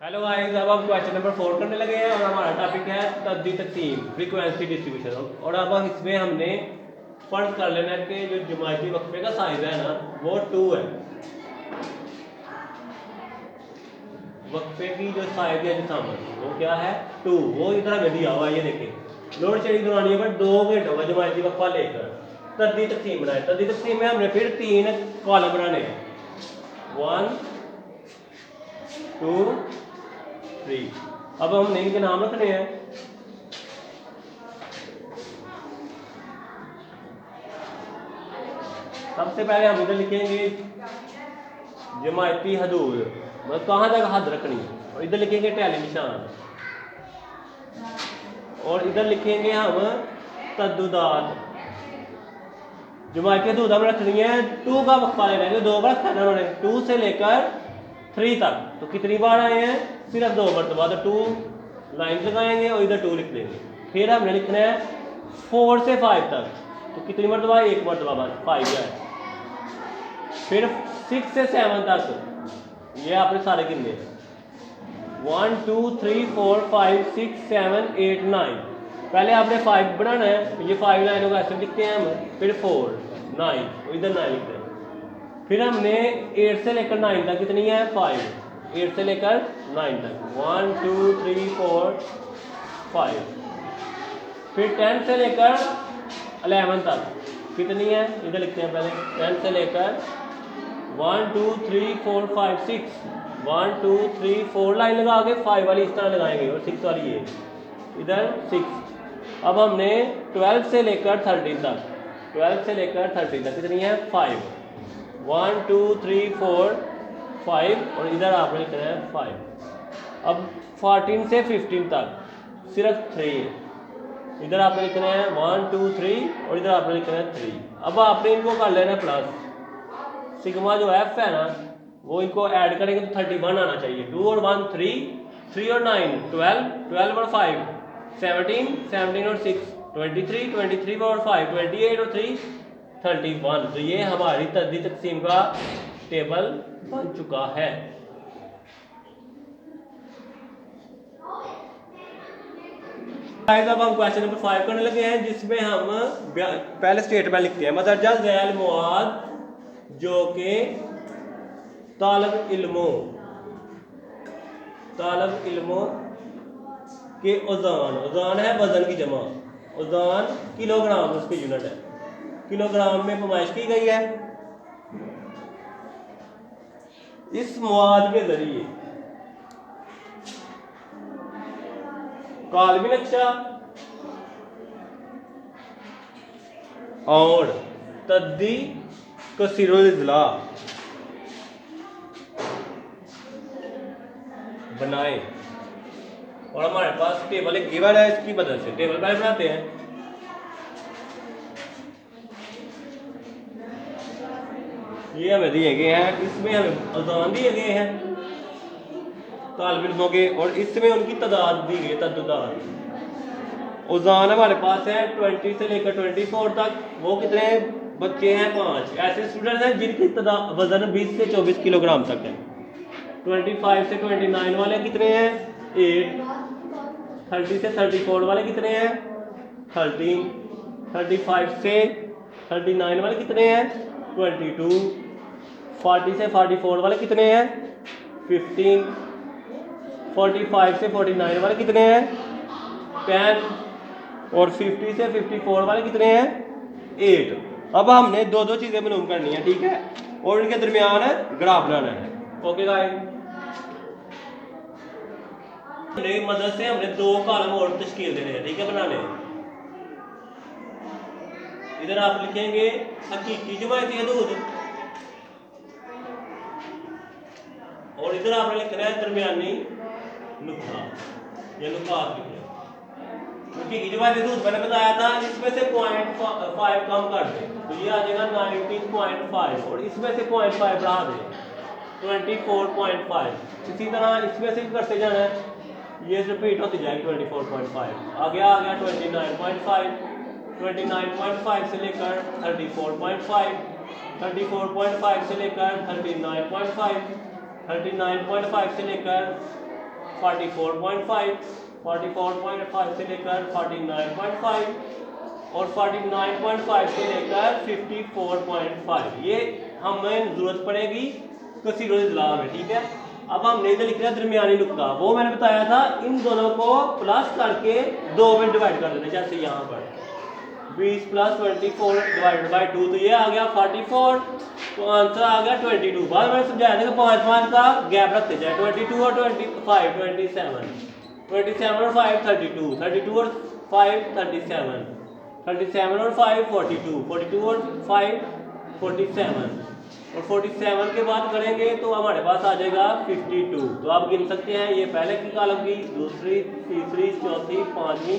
Hello guys, अब हम question number 4 करने लगे हैं और हमारा टॉपिक है तद्दी तकसीम फ्रीक्वेंसी डिस्ट्रीब्यूशन। और अब इसमें हमने फर्ज कर लेना है कि जो जुमाइती वक्फे का साइज है ना वो 2 है। वक्फे की जो साइज है जिसामत वो क्या है 2। वो इतना में दिया हुआ है, ये देखें। लोड शेडिंग दौरानी पर 2 घंटों का जुमाइती वक्फा लेकर तद्दी तकसीम बनाए। तद्दी तकसीम में हमने फिर 3 कॉलम बनाने हैं, 1 2 3। अब हमने इनके नाम रखने हैं। सबसे पहले हम इधर लिखेंगे जमायती हदूद, मतलब कहाँ तक हद रखनी है, और इधर लिखेंगे टैली निशान, और इधर लिखेंगे हम तद्दुदात। जमायती हदूद हम रखनी है 2 का वक्फा लेना है, 2 बार रखा है उन्होंने, 2 से लेकर 3 तक। तो कितनी बार आए हैं? सिर्फ 2 मरतबा। तो 2 लाइन लगाएंगे और इधर 2 लिख देंगे। फिर हमने लिखना है 4 से 5 तक, तो कितनी मरतबा? 1 मरतबा बस 5 है। फिर 6 से 7 तक ये आपने सारे गिनने 1 2 3 4 5 6 7 8 9। पहले आपने 5 बनाना है, तो ये 5 लाइनों का ऐसे लिखते हैं हम। फिर 4 9, इधर 9 लिखते हैं। फिर हमने 8 से लेकर 9 तक कितनी है? 5। 8 से लेकर 9 तक 1 2 3 4 5। फिर 10 से लेकर 11 तक कितनी है? इधर लिखते हैं पहले। 10 से लेकर 1 2 3 4 5 6, 1 2 3 4 लाइन लगा के 5 वाली इस तरह लगाएंगे और 6 वाली ये इधर 6। अब हमने 12 से लेकर 13 तक, 12 से लेकर 13 तक कितनी है? 5। 1 2 3 4 5, और इधर आपने लिखना है 5। अब 14 से 15 तक सिर्फ 3 है, इधर आपने लिखना है 1 2 3, और इधर आपने लिखना है 3। अब आपने इनको कर लेना प्लस। सिग्मा जो एफ है ना वो इनको ऐड करेंगे तो 31 आना चाहिए। 2 और 1 3, 3 और 9 12, 12 और 5 17, 17 और 6 23, 23 और 5 28 और 3 31। तो ये हमारी तद्दी तकसीम का टेबल बन चुका है। अब हम क्वेश्चन नंबर 5 करने लगे हैं, जिसमें हम पहले स्टेटमेंट लिखते हैं। मदरजा ज़ैल मवाद जो कि तालब इल्मों के ओज़ान है वज़न की जमा। ओज़ान किलोग्राम उसकी यूनिट है, किलोग्राम में पैमाइश की गई है। इस मवाद के जरिए कालमी नक्शा और तद्दी कसीरुल इज़ला बनाए, और हमारे पास टेबल एक गिवन है। इसकी मदद से टेबल पहले बनाते हैं। ये हमें दिए गए हैं, इसमें हमें ओज़ान दिए गए हैं तालिब इल्मों के, और इसमें उनकी तादाद दी गई, तद्दुदात। ओज़ान हमारे पास है 20 से लेकर 24 तक। वो कितने बच्चे हैं? 5 ऐसे स्टूडेंट हैं जिनकी वजन 20 से 24 किलोग्राम तक है। 25 से 29 वाले कितने हैं? 8। 30 से 34 वाले कितने हैं? 13। 35 से 39 वाले कितने हैं? 22। 40 से 44 वाले कितने हैं? 15। 45 से 49 वाले कितने हैं? 10। और 50 से 54 वाले कितने हैं? 8। अब हमने दो चीज़ें मालूम करनी है, ठीक है, और इनके दरमियान ग्राफ बनाना है। ओके गाइस, मदद से हमने 2 कॉलम और तश्कील देने हैं, ठीक है, बनाने। इधर आप लिखेंगे हकीकी जमायती हदूद, और इधर आपने लिखना है दरमियानी नुक्ता या नुकात लिखना। क्योंकि जमायती हदूद मैंने बताया था इसमें से 0.5 कम कर दे तो ये आ जाएगा 19.5, और इसमें से 0.5 बढ़ा दे 24.5। इसी तरह इसमें से भी करते जाना है, ये रिपीट होती जाएगी 24.5। आगे आ गया 29.5, 29.5 से लेकर 34.5, 34.5 से लेकर 39.5, 39.5 से लेकर 44.5, 44.5 से लेकर 49.5 और 49.5 से लेकर 54.5। ये हमें जरूरत पड़ेगी कसीर इज़ला में, ठीक है। अब हमने इधर लिख रहा है दरमियानी नुक्ता, वो मैंने बताया था इन दोनों को प्लस करके 2 में डिवाइड कर देना, जैसे यहाँ पर 20 + 24 / 2, तो ये आ गया 44, तो आंसर आ गया 22। बाद मैंने समझाया था कि 5 का गैप रखते जाए, 22 और 25 27 और 5 32, 32 और 5 37, 37 और 5 42, 42 और 5 47 और 47 के बाद करेंगे तो हमारे पास आ जाएगा 52। तो आप गिन सकते हैं, ये पहले की कॉलम की, दूसरी, तीसरी, चौथी, पांचवी,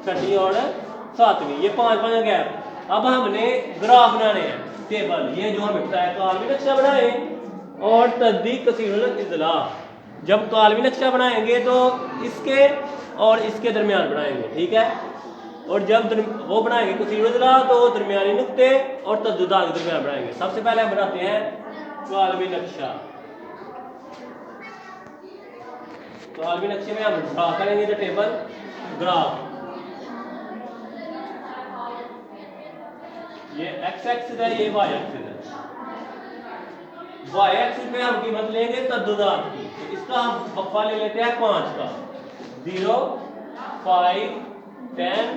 छठी और सातवीं, ये 5 गैप। अब हमने ग्राफ बनाने हैं, टेबल, ये जो हमें बताया कालमी नक्शा बनाए और तस्दीक कसीरुल इज़ला। जब कालमी नक्शा बनाएंगे तो इसके और इसके दरमियान बनाएंगे, ठीक है। और जब वो बनाएंगे कसीरुल इज़ला तो दरमियानी नुक्ते और तद्दुदात के दरमियान बनाएंगे। सबसे पहले हम बनाते हैं कालमी नक्शा। कालमी नक्शे में हम ड्रा करेंगे द टेबल ग्राफ। ये x एक्सिस है, ये y एक्सिस है। y एक्सिस पे हम कीमत लेंगे तद्दुदात की, तो इसका हम वक्फा ले लेते हैं 5 का, 0 5 10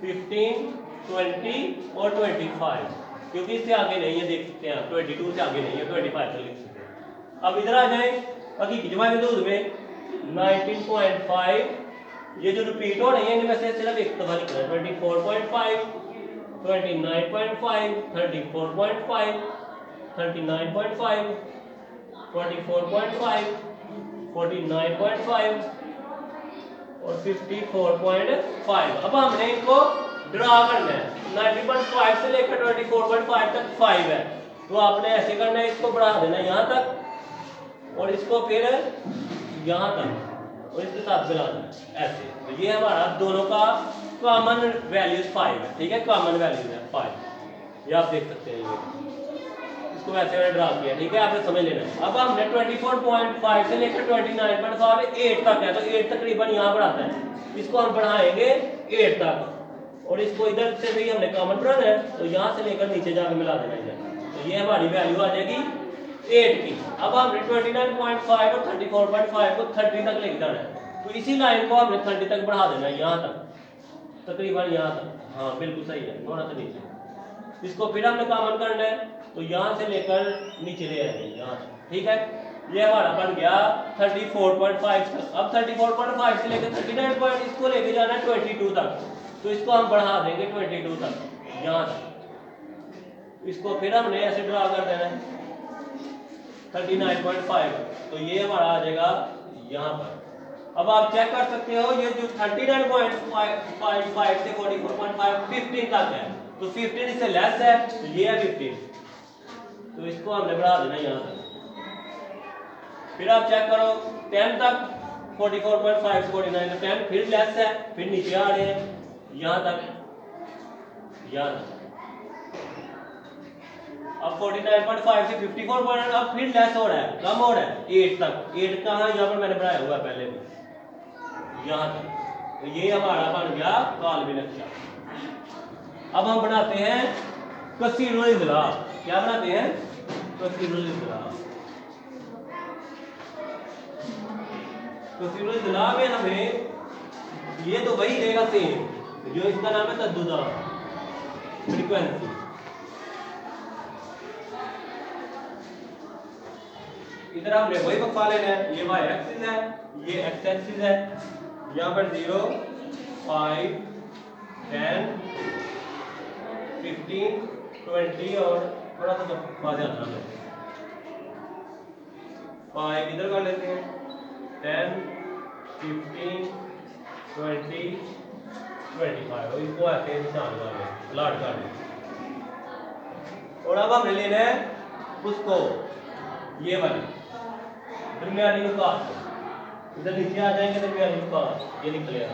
15 20 और 25, क्योंकि इससे आगे नहीं है, देख सकते हैं आप 22 से आगे नहीं है, 25 तक लिख सकते हैं। अब इधर आ जाए हकीकी जमा दूध में 19.5, ये जो रिपीट हो रही है इनमें से सिर्फ एक दफा लिखना है, 24.5 29.5 34.5 39.5 44.5 49.5 और 54.5। अब हमने इनको ड्रा करना है, 90.5 से लेकर 24.5 तक 5 है, तो आपने ऐसे करना है, इसको बढ़ा देना यहाँ तक और इसको फिर यहाँ तक और इसके साथ मिलाना ऐसे। तो ये हमारा दोनों का कॉमन वैल्यूज 5 है, ठीक है, कॉमन वैल्यूज है 5, ये आप देख सकते हैं। ये इसको वैसे मैंने ड्रा किया, ठीक है, आपने समझ लेना है। अब हमने 24.5 से लेकर 29.5 8 तक है, तो 8 तकरीबन यहाँ पर आता है, इसको हम बढ़ाएंगे 8 तक और इसको इधर से भी हमने कॉमन बढ़ाना है, तो यहाँ से लेकर नीचे जाकर मिला देना इधर, तो ये हमारी वैल्यू आ जाएगी 8 की। अब हमने 29.5 और 34.5 को 30 तक लेकर जाना है, तो इसी लाइन को हमने 30 तक बढ़ा देना है, यहाँ तक तकरीबन यहाँ तक, हाँ बिल्कुल सही है, थोड़ा सा नीचे। इसको फिर हमने कॉमन करना है, तो यहाँ से लेकर नीचे ले आएंगे यहाँ तक, ठीक है। ये हमारा बन गया 34.5 तक। अब 34.5 से लेकर 39 पॉइंट इसको लेके जाना है 22 तक, तो इसको हम बढ़ा देंगे 22 तक यहाँ तक। इसको फिर हमने ऐसे ड्रा कर देना है 39.5, तो ये हमारा आ जाएगा यहाँ पर। अब आप चेक कर सकते हो, ये जो 39.5 से 44.5 15 तक है, तो 15 इससे लेस है, तो ये है 15, तो इसको हमने बढ़ा देना यहाँ तक। फिर आप चेक करो 10 तक, 44.5 से 49, 10 फिर लेस है, फिर नीचे आ रहे हैं यहाँ तक, यहाँ तक। अब 49.5 से 54, अब फिर लेस हो रहा है, कम हो रहा है 8 तक। 8 कहाँ यहाँ पर मैंने बनाया हुआ है पहले भी, यहाँ तक। तो ये हमारा बन गया कालमी नक्शा। अब हम बनाते हैं कसीरुल इज़ला। क्या बनाते हैं? कसीरुल इज़ला। कसीरुल इज़ला में हमें ये तो वही रहेगा सेम, जो इसका नाम है तद्दुदात फ्रीक्वेंसी। इधर हमने वही वक्फा लेना है, ये y एक्सिस है, ये x एक्सिस है, यहाँ पर 0 5 10 15 20 और थोड़ा सा बातें आता है 5 इधर कर लेते हैं, 10 15 20 25 और इसको ऐसे निशान कर लें, प्लॉट कर लें। और अब हमने लेना है उसको, ये वाली दरमियानी नुकात, इधर नीचे आ जाएंगे दरमियानी नुकात, ये निकलेगा।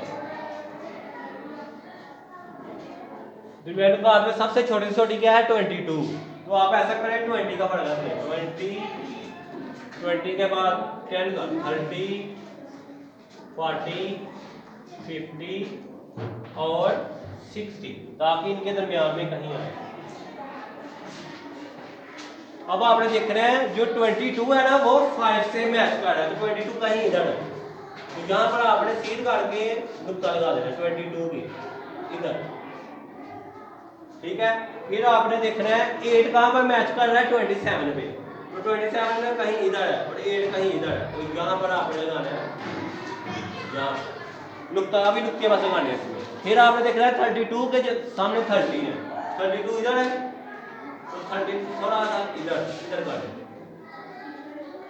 दरमियानी नुकात में सबसे छोटी से छोटी क्या है 22, तो आप ऐसा करें 20 का फर्क है, 20 के बाद 10 का 30 40, 50 और 60, ताकि इनके दरमियान में कहीं आए। अब आपने देख रहे हैं जो 22 है ना वो 5 से मैच कर रहा है, तो 22 कहीं इधर है, तो यहाँ पर आपने सीध करके नुक्ता लगा देना 22 की इधर, ठीक है। फिर आपने देखना है 8 कहाँ पर मैच कर रहा है 27 पे, तो 27 में कहीं इधर है और 8 कहीं इधर है, तो यहाँ पर आपने लगाना है यहाँ नुक्ता, अभी नुक्ते बस लगाने हैं इसमें। फिर आपने देखना है 32 के सामने 30 है, 32 इधर है तो 30 थोड़ा सा इधर इधर कर देंगे।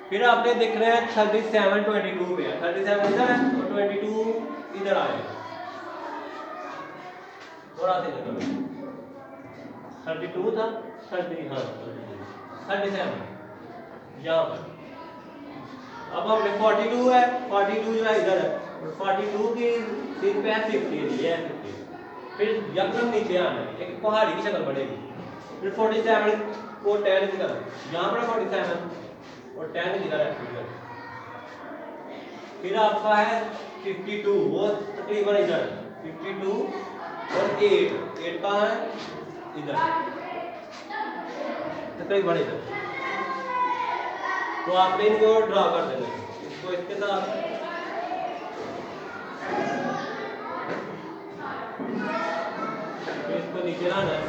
फिर आपने देखना है 37 22 पे है, 37 इधर है और 22 इधर आए, थोड़ा सा इधर 32 था 30, हाँ 37 यहाँ पर। अब हमने 42 है, 42 जो है इधर है और 42 की सीध पे है 50, ये है 50। फिर यकदम नीचे आना है, एक पहाड़ी की शक्ल बनेगी। फिर 47 को 10 की तरफ, यहाँ पर 47 और 10 की तरफ। फिर आपका है 52, वो तकरीबन इधर है 52 और 8 कहाँ है इधर, तकरीबन इधर। तो आपने इनको ड्रा कर देना, इसको इसके साथ इसको नीचे लाना है,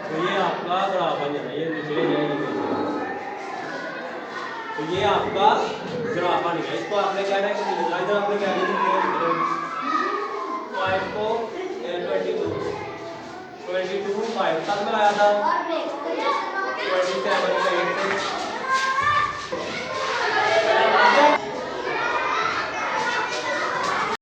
तो ये आपका ग्राफ बन जाना, ये नीचे जाएगी, तो ये आपका ग्राफ बन गया। इसको आपने कहना है कि इधर आपने क्या है 5 को 22 5 तक में आया था 27 का 8 से